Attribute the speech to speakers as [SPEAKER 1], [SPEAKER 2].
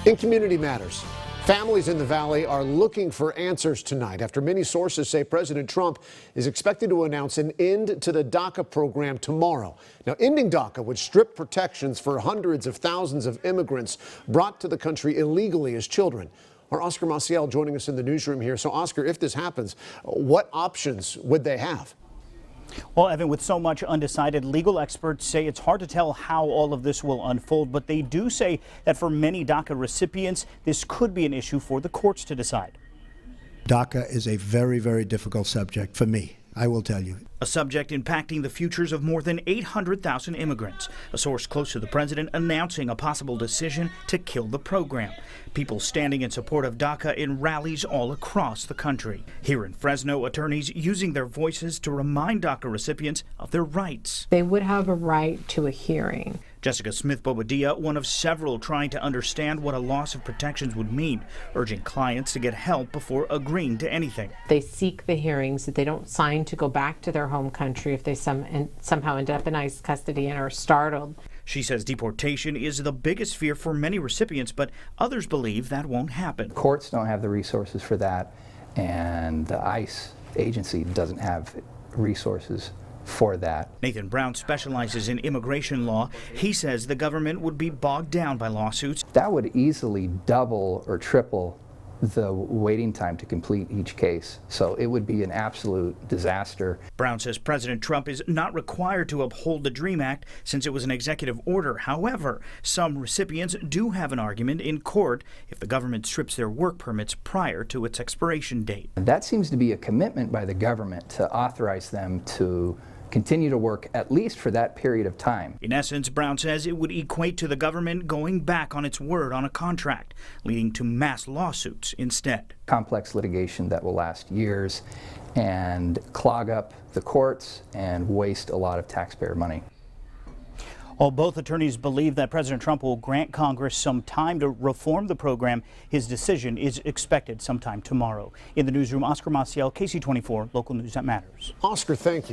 [SPEAKER 1] In Community Matters, families in the Valley are looking for answers tonight after many sources say President Trump is expected to announce an end to the DACA program tomorrow. Now, ending DACA would strip protections for hundreds of thousands of immigrants brought to the country illegally as children. Our Oscar Maciel joining us in the newsroom here. So, Oscar, if this happens, what options would they have?
[SPEAKER 2] Well, Evan, with so much undecided, legal experts say it's hard to tell how all of this will unfold, but they do say that for many DACA recipients, this could be an issue for the courts to decide.
[SPEAKER 3] DACA is a very, very difficult subject for me, I will tell you.
[SPEAKER 2] A subject impacting the futures of more than 800,000 immigrants. A source close to the president announcing a possible decision to kill the program. People standing in support of DACA in rallies all across the country. Here in Fresno, attorneys using their voices to remind DACA recipients of their rights.
[SPEAKER 4] They would have a right to a hearing.
[SPEAKER 2] Jessica Smith-Bobadilla, one of several trying to understand what a loss of protections would mean, urging clients to get help before agreeing to anything.
[SPEAKER 4] They seek the hearings, that they don't sign to go back to their home country if they somehow end up in ICE custody and are startled.
[SPEAKER 2] She says deportation is the biggest fear for many recipients, but others believe that won't happen.
[SPEAKER 5] Courts don't have the resources for that, and the ICE agency doesn't have resources for that.
[SPEAKER 2] Nathan Brown specializes in immigration law. He says the government would be bogged down by lawsuits.
[SPEAKER 5] That would easily double or triple the waiting time to complete each case. So it would be an absolute disaster.
[SPEAKER 2] Brown says President Trump is not required to uphold the DREAM Act since it was an executive order. However, some recipients do have an argument in court if the government strips their work permits prior to its expiration date.
[SPEAKER 5] And that seems to be a commitment by the government to authorize them to continue to work at least for that period of time.
[SPEAKER 2] In essence, Brown says it would equate to the government going back on its word on a contract, leading to mass lawsuits instead.
[SPEAKER 5] Complex litigation that will last years and clog up the courts and waste a lot of taxpayer money.
[SPEAKER 2] While both attorneys believe that President Trump will grant Congress some time to reform the program, his decision is expected sometime tomorrow. In the newsroom, Oscar Maciel, KC24, local news that matters.
[SPEAKER 1] Oscar, thank you.